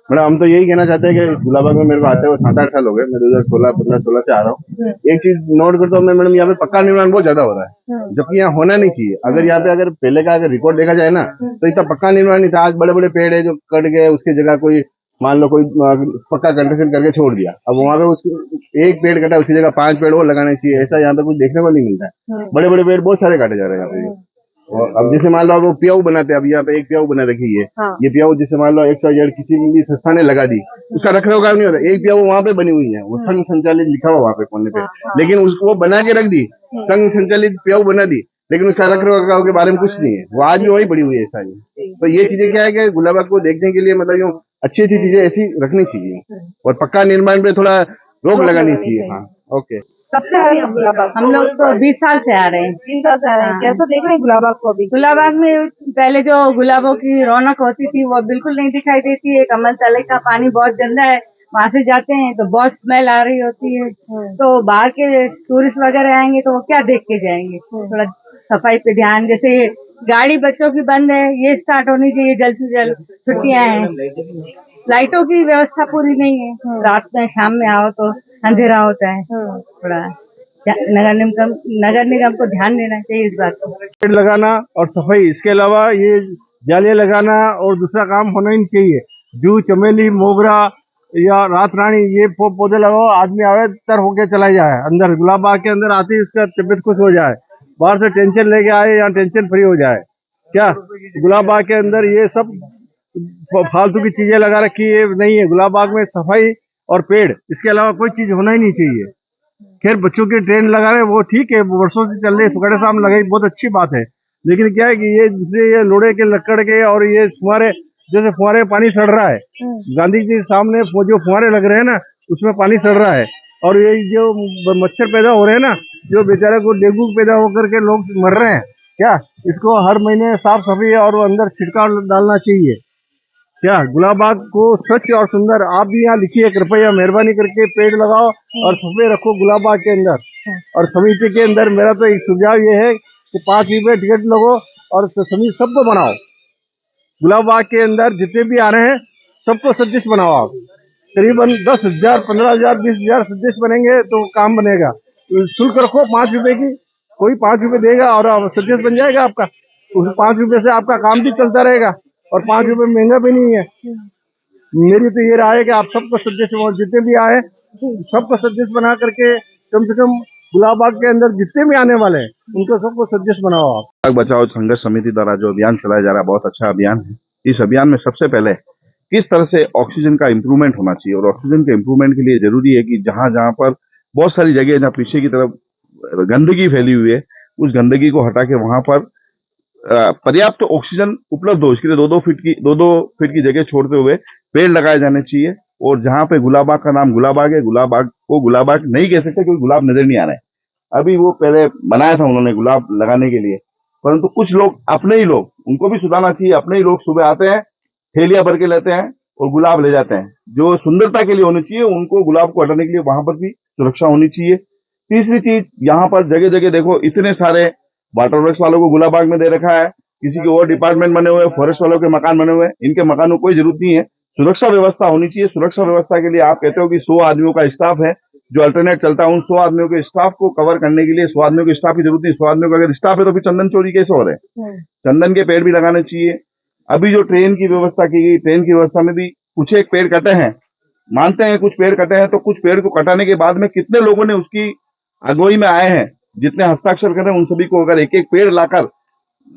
मैडम हम तो यही कहना चाहते हैं कि गुलाबाग में मेरे को आते हुए 7-8 साल हो गए। मैं 2016 से आ रहा हूँ। एक चीज नोट करता हूँ मैं मैडम, यहाँ पे पक्का निर्माण बहुत ज्यादा हो रहा है, जबकि यहाँ होना नहीं चाहिए। अगर यहाँ पे अगर पहले का अगर रिकॉर्ड देखा जाए ना तो इतना पक्का निर्माण नहीं था। आज बड़े बड़े पेड़ है जो कट गए, उसकी जगह कोई मान लो कोई पक्का कंस्ट्रक्शन करके छोड़ दिया। अब वहाँ पे उसकी एक पेड़ कटा, उसकी जगह 5 पेड़ और लगाने चाहिए। ऐसा यहाँ पे कुछ देखने को नहीं मिलता है। बड़े बड़े पेड़ बहुत सारे काटे जा रहे हैं यहाँ पे। और अब जैसे मान लो आप वो पियाऊ बनाते हैं, अब यहाँ पे एक पियाऊ बना रखी है। ये पियाऊ जैसे मान लो XYZ किसी भी संस्था ने लगा दी, उसका रखरखाव नहीं होता। एक पियाऊ वहाँ पे बनी हुई है, वो संघ संचालित लिखा हुआ वहाँ पे कोने पे, लेकिन उसको वो बना के रख दी, संघ संचालित पियाऊ बना दी, लेकिन उसका रखरखाव के बारे में कुछ नहीं है। वो आज भी वही पड़ी हुई है सारी। तो ये चीजें क्या है कि गुलाबाग को देखने के लिए मतलब यूँ अच्छी अच्छी चीजें ऐसी रखनी चाहिए, और पक्का निर्माण पे थोड़ा रोक लगानी चाहिए। हाँ, ओके। कब से आ रही हैं गुलाबाग? हम लोग तो 20 साल से आ रहे हैं। 20 साल से आ रहे हैं। कैसा देख रहे हैं गुलाबाग को अभी? गुलाबाग में पहले जो गुलाबों की रौनक होती थी वो बिल्कुल नहीं दिखाई देती है। कमल तले का पानी बहुत गंदा है, वहाँ से जाते हैं तो बहुत स्मेल आ रही होती है। तो बाहर के टूरिस्ट वगैरह आएंगे तो वो क्या देख के जाएंगे? थोड़ा सफाई पे ध्यान, जैसे गाड़ी बच्चों की बंद है, ये स्टार्ट होनी चाहिए जल्द से जल्द। छुट्टियां हैं, लाइटों की व्यवस्था पूरी नहीं है, रात में शाम में आओ तो अंधेरा होता है। थोड़ा नगर निगम को ध्यान देना चाहिए इस बात को। पेड़ लगाना और सफाई, इसके अलावा ये जालियां लगाना और दूसरा काम होना ही नहीं चाहिए। जू, चमेली, मोगरा या रात रानी, ये पौधे लगाओ, आदमी आवे तर होके चला जाए अंदर। गुलाब बाग के अंदर आते ही उसका तबियत खुश हो जाए, बाहर से टेंशन लेके आए यहाँ टेंशन फ्री हो जाए। क्या गुलाब बाग के अंदर ये सब फालतू की चीजें लगा रखी है नहीं है। गुलाब बाग में सफाई और पेड़, इसके अलावा कोई चीज होना ही नहीं चाहिए। खैर बच्चों की ट्रेन लगा रहे वो ठीक है, वर्षों से चल रही है, सुखड़े साहब लगाई, बहुत अच्छी बात है। लेकिन क्या है कि ये दूसरे ये लोड़े के लकड़ के और ये फुहारे, जैसे फुहारे पानी सड़ रहा है, गांधी जी सामने जो फुहारे लग रहे हैं ना उसमें पानी सड़ रहा है। और ये जो मच्छर पैदा हो रहे हैं ना, जो बेचारे को डेंगू पैदा होकर के लोग मर रहे हैं, क्या इसको हर महीने साफ सफाई और अंदर छिड़काव डालना चाहिए। क्या गुलाब बाग को स्वच्छ और सुंदर, आप भी यहाँ लिखिए कृपया मेहरबानी करके पेड़ लगाओ और सफाई रखो गुलाब बाग के अंदर। और समिति के अंदर मेरा तो एक सुझाव ये है कि 5 रुपये टिकट लगो और समिति सबको बनाओ। गुलाब बाग के अंदर जितने भी आ रहे हैं सबको सदस्य बनाओ। आप करीबन 10,000, 15,000, 20,000 सदस्य बनेंगे तो काम बनेगा। शुल्क रखो 5 रुपए की, कोई 5 रुपए देगा और सदस्य बन जाएगा आपका। उस 5 रुपए से आपका काम भी चलता रहेगा और 5 रुपए महंगा भी नहीं है। मेरी तो ये राय है कि आप सबको सदस्य, जितने भी आए सबको सदस्य बना करके कम से कम गुलाब बाग के अंदर जितने भी आने वाले हैं उनको सबको सदस्य बनाओ। आप बाग बचाओ संघर्ष समिति द्वारा जो अभियान चलाया जा रहा है बहुत अच्छा अभियान है। इस अभियान में सबसे पहले किस तरह से ऑक्सीजन का इम्प्रूवमेंट होना चाहिए, और ऑक्सीजन के इम्प्रूवमेंट के लिए जरूरी है कि जहां जहां पर बहुत सारी जगह जहाँ पीछे की तरफ गंदगी फैली हुई है, उस गंदगी को हटा के वहां पर पर्याप्त ऑक्सीजन उपलब्ध हो, इसके लिए 2-2 फीट की जगह छोड़ते हुए पेड़ लगाए जाने चाहिए। और जहां पे गुलाबाग का नाम गुलाबाग है, गुलाबाग को गुलाबाग नहीं कह सकते क्योंकि गुलाब नजर नहीं आ रहा है। अभी वो पहले बनाया था उन्होंने गुलाब लगाने के लिए, परंतु कुछ लोग, अपने ही लोग, उनको भी सुधारना चाहिए। अपने ही लोग सुबह आते हैं, थैलियां भर के लेते हैं और गुलाब ले जाते हैं। जो सुंदरता के लिए होनी चाहिए, उनको गुलाब को हटाने के लिए वहां पर भी सुरक्षा होनी चाहिए। तीसरी चीज, यहाँ पर जगह जगह देखो इतने सारे वाटर वर्क्स वालों को गुलाबाग में दे रखा है, किसी के और डिपार्टमेंट बने हुए, फॉरेस्ट वालों के मकान बने हुए, इनके मकानों को कोई जरूरत नहीं है। सुरक्षा व्यवस्था होनी चाहिए। सुरक्षा व्यवस्था के लिए आप कहते हो कि 100 आदमियों का स्टाफ है जो अल्टरनेट चलता है, उन 100 आदमियों के स्टाफ को कवर करने के लिए 100 आदमियों के स्टाफ की जरूरत नहीं। 100 आदमियों का अगर स्टाफ है तो फिर चंदन चोरी कैसे हो रहे हैं? चंदन के पेड़ भी लगाने चाहिए। अभी जो ट्रेन की व्यवस्था की गई, ट्रेन की व्यवस्था में भी कुछ एक पेड़ कटे हैं, मानते हैं कुछ पेड़ कटे हैं, तो कुछ पेड़ को कटाने के बाद में कितने लोगों ने उसकी अगुवाई में आए हैं, जितने हस्ताक्षर कर रहे हैं, उन सभी को अगर एक एक पेड़ लाकर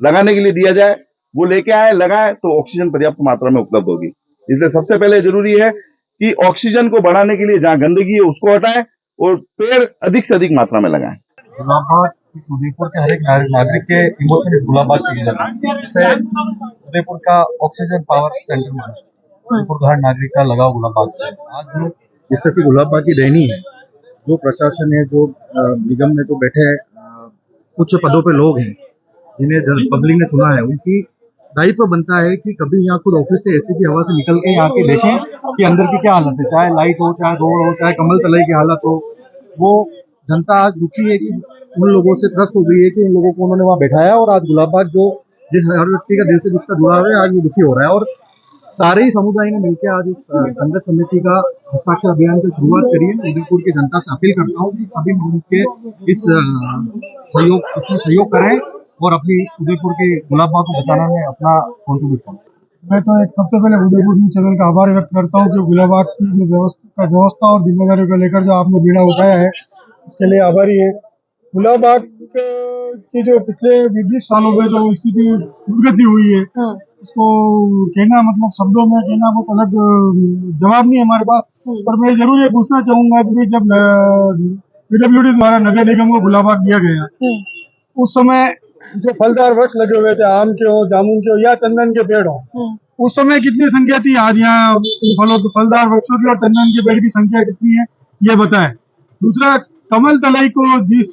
लगाने के लिए दिया जाए, वो लेके आए, लगाए, तो ऑक्सीजन पर्याप्त मात्रा में उपलब्ध होगी। इसलिए सबसे पहले जरूरी है कि ऑक्सीजन को बढ़ाने के लिए जहां गंदगी है उसको हटाएं और पेड़ अधिक से अधिक मात्रा में लगाएं। गुलाबाग इस उदयपुर के हर एक नागरिक के इमोशन इस गुलाबाग से जुड़े हैं। इससे उदयपुर का ऑक्सीजन पावर सेंटर में उदयपुर का हर नागरिक का लगाव गुलाबाग से। आज जो स्थिति गुलाबाग की दयनीय है, जो प्रशासन है, जो निगम में जो बैठे उच्च पदों पे लोग हैं जिन्हें पब्लिक ने चुना है, उनकी दायित्व बनता है कि कभी यहाँ खुद ऑफिस से एसी की हवा से निकल के यहाँ के देखें कि अंदर की क्या हालत है, चाहे लाइट हो, चाहे रोड हो, चाहे कमल तलाई की हालत हो। वो जनता आज दुखी है कि उन लोगों से त्रस्त हो गई है कि उन लोगों को उन्होंने वहाँ बैठाया, और आज गुलाबाग जो जिस हर व्यक्ति का दिल से जिसका जुड़ा हुआ है, आज वो दुखी हो रहा है। और सारे ही समुदाय ने मिलकर आज इस संघर्ष समिति का हस्ताक्षर अभियान की शुरुआत करी है। उदयपुर की जनता से अपील करता हूँ कि सभी मिलकर इसमें सहयोग करें और अपनी उदयपुर के गुलाबाग को बचाने में अपना कॉन्ट्रीब्यूट करें। मैं तो सबसे पहले उदयपुर न्यूज चैनल का आभार व्यक्त करता हूँ कि गुलाबाग की जो व्यवस्था और जिम्मेदारी को लेकर जो आपने बीड़ा उठाया है, उसके लिए आभारी है। गुलाबाग की जो पिछले 20 सालों में जो स्थिति दुर्गति हुई है, उसको कहना, मतलब शब्दों में कहना बहुत अलग जवाब नहीं है हमारे पास। पर मैं जरूर ये पूछना चाहूंगा कि जब PWD द्वारा नगर निगम को गुलाबाग दिया गया, उस समय जो फलदार वृक्ष लगे हुए थे, आम के हो, जामुन के हो या चंदन के पेड़ हो, उस समय कितनी संख्या थी? आज यहाँ फलदार वृक्षों की और चंदन के पेड़ की संख्या कितनी है, ये बताएं। दूसरा, कमल तलाई को जिस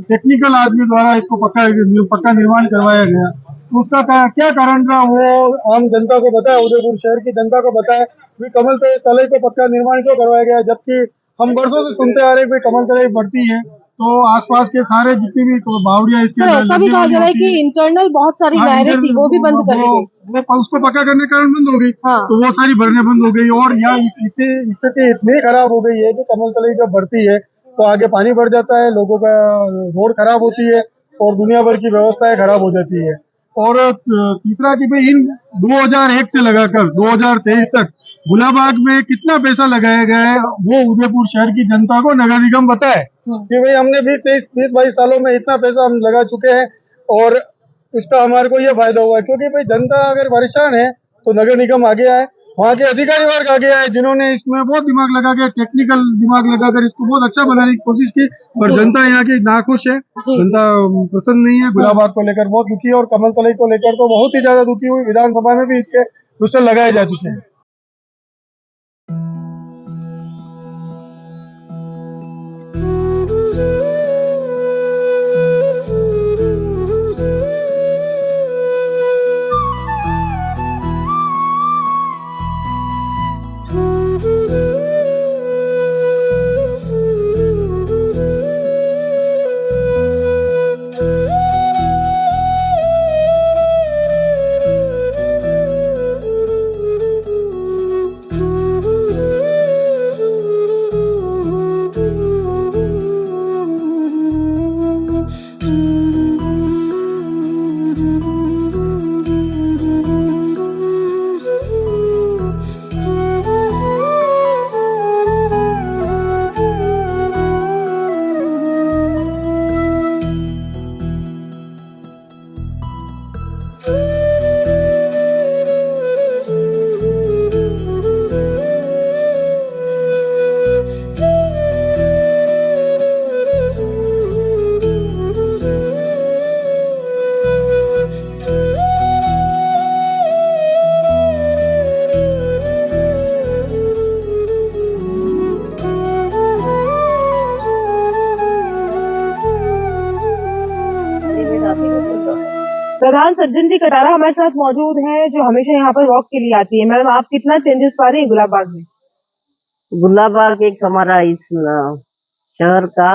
टेक्निकल आदमी द्वारा इसको पक्का निर्माण करवाया गया, तो उसका क्या कारण रहा, वो आम जनता को बताया, उदयपुर शहर की जनता को बताया कि कमल तलाई को पक्का निर्माण क्यों करवाया गया, जबकि हम वर्षों से सुनते आ रहे हैं कि कमल तलाई बढ़ती है तो आसपास के सारे जितनी भी बावड़ियां इसके ऐसा भी कहा जा रहा है कि इंटरनल बहुत सारी नहरें थी, वो भी बंद कर दी, वो उसको पक्का करने के कारण बंद हो गई। तो वो सारी भरने बंद हो गई और यहाँ स्थिति इतनी खराब हो गई है कि कमल तलाई जब बढ़ती है तो आगे पानी बढ़ जाता है, लोगों का रोड खराब होती है और दुनिया भर की व्यवस्थाएं खराब हो जाती है। और तीसरा कि भाई इन 2001 से लगाकर 2023 तक गुलाबाग में कितना पैसा लगाया गया है, वो उदयपुर शहर की जनता को नगर निगम बताए कि भाई हमने 20-22 सालों में इतना पैसा हम लगा चुके हैं और इसका हमारे को ये फायदा हुआ है। क्योंकि भाई जनता अगर परेशान है तो नगर निगम आगे आए, वहाँ के अधिकारी वर्ग आगे आए जिन्होंने इसमें बहुत दिमाग लगा के, टेक्निकल दिमाग लगाकर इसको बहुत अच्छा बनाने की कोशिश की, पर जनता यहाँ की नाखुश है, जनता प्रसन्न नहीं है। गुलाबाग को लेकर बहुत दुखी है और कमल तलाई को लेकर तो बहुत ही ज्यादा दुखी हुई। विधानसभा में भी इसके पोस्टर लगाए जा चुके हैं। प्रधान सज्जन जी कटारा हमारे साथ मौजूद हैं, जो हमेशा यहाँ पर वॉक के लिए आती है। मैडम, आप कितना चेंजेस पा रही हैं गुलाब बाग में? गुलाब बाग एक हमारा इस शहर का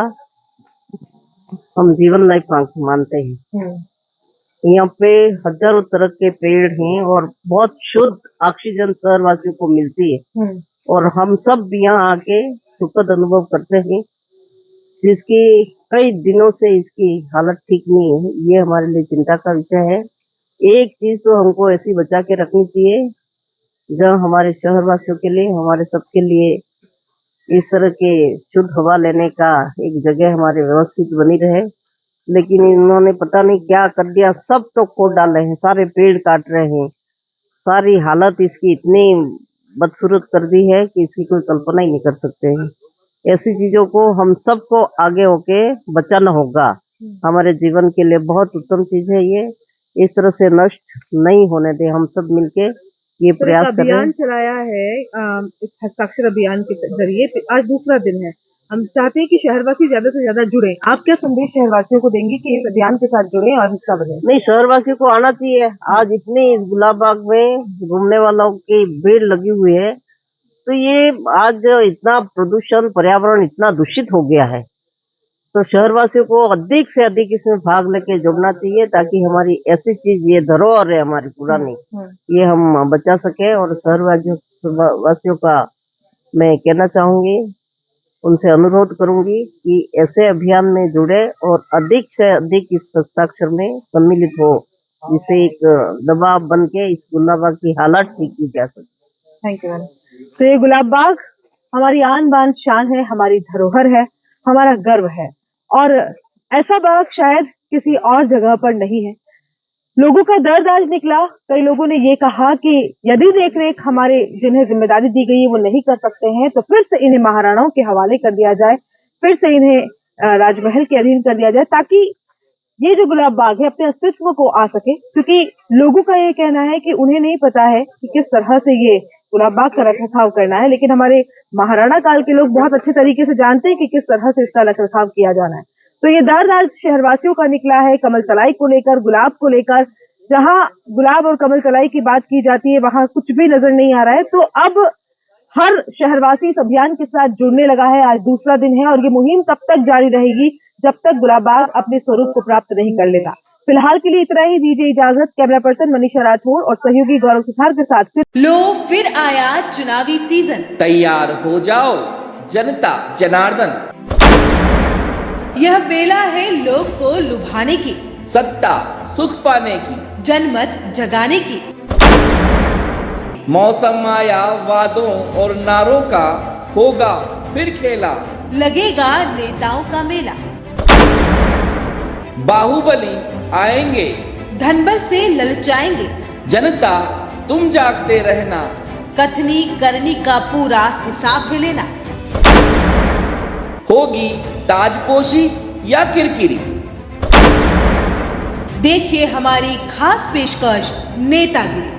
हम जीवन लाइफ मानते हैं। यहाँ पे हजारों तरह के पेड़ हैं और बहुत शुद्ध ऑक्सीजन शहरवासियों को मिलती है और हम सब यहाँ आके सुखद अनुभव करते हैं, जिसकी कई दिनों से इसकी हालत ठीक नहीं है। ये हमारे लिए चिंता का विषय है। एक चीज तो हमको ऐसी बचा के रखनी चाहिए जहाँ हमारे शहरवासियों के लिए, हमारे सबके लिए इस तरह के शुद्ध हवा लेने का एक जगह हमारे व्यवस्थित बनी रहे। लेकिन इन्होंने पता नहीं क्या कर दिया, सब तो खोद डाल रहे हैं, सारे पेड़ काट रहे हैं, सारी हालत इसकी इतनी बदसूरत कर दी है कि इसकी कोई कल्पना ही नहीं कर सकते हैं। ऐसी चीजों को हम सबको आगे होके बचाना होगा। हमारे जीवन के लिए बहुत उत्तम चीज है ये, इस तरह से नष्ट नहीं होने दे। हम सब मिलके ये प्रयास करें। अभियान चलाया है इस हस्ताक्षर अभियान के जरिए, आज दूसरा दिन है। हम चाहते हैं कि शहरवासी ज्यादा से ज्यादा जुड़े। आप क्या संदेश शहरवासियों को देंगे कि इस अभियान के साथ जुड़े और हिस्सा बने? नहीं, शहरवासियों को आना चाहिए। आज इतनी इस गुलाब बाग में घूमने वालों की भीड़ लगी हुई है, तो ये आज इतना प्रदूषण, पर्यावरण इतना दूषित हो गया है, तो शहरवासियों को अधिक से अधिक इसमें भाग लेके जुड़ना चाहिए, ताकि हमारी ऐसी चीज, ये धरोहर है हमारी पुरानी, ये हम बचा सके। और शहरवासियों का मैं कहना चाहूंगी, उनसे अनुरोध करूंगी कि ऐसे अभियान में जुड़े और अधिक से अधिक इस हस्ताक्षर में सम्मिलित हो, जिससे एक दबाव बन के इस गुलाब बाग की हालत ठीक की जा सके। Thank you ma'am. तो ये गुलाब बाग हमारी आन बान शान है, हमारी धरोहर है, हमारा गर्व है, और ऐसा बाग शायद किसी और जगह पर नहीं है। लोगों का दर्द आज निकला। कई लोगों ने ये कहा कि यदि देखरेख हमारे जिन्हें जिम्मेदारी दी गई है वो नहीं कर सकते हैं, तो फिर से इन्हें महाराणाओं के हवाले कर दिया जाए, फिर से इन्हें राजमहल के अधीन कर दिया जाए, ताकि ये जो गुलाब बाग है अपने अस्तित्व को आ सके। क्योंकि लोगों का ये कहना है कि उन्हें नहीं पता है कि किस तरह से ये गुलाब बाग का रखरखाव करना है, लेकिन हमारे महाराणा काल के लोग बहुत अच्छे तरीके से जानते हैं कि किस तरह से इसका रखरखाव किया जाना है। तो ये दर्द आज शहरवासियों का निकला है कमल तलाई को लेकर, गुलाब को लेकर। जहां गुलाब और कमल तलाई की बात की जाती है वहां कुछ भी नजर नहीं आ रहा है। तो अब हर शहरवासी इस अभियान के साथ जुड़ने लगा है। आज दूसरा दिन है और ये मुहिम तब तक जारी रहेगी जब तक गुलाब बाग अपने स्वरूप को प्राप्त नहीं कर लेगा। फिलहाल के लिए इतना ही, दीजिए इजाजत। कैमरा पर्सन मनीषा राठौड़ और सहयोगी गौरव सुथार के साथ फिर आया चुनावी सीजन। तैयार हो जाओ जनता जनार्दन। यह बेला है लोग को लुभाने की, सत्ता सुख पाने की, जनमत जगाने की। मौसम आया वादों और नारों का, होगा फिर खेला, लगेगा नेताओं का मेला। बाहुबली आएंगे, धनबल से ललचाएंगे। जनता तुम जागते रहना, कथनी करनी का पूरा हिसाब है लेना। होगी ताजपोशी या किरकिरी, देखिए हमारी खास पेशकश नेतागिरी।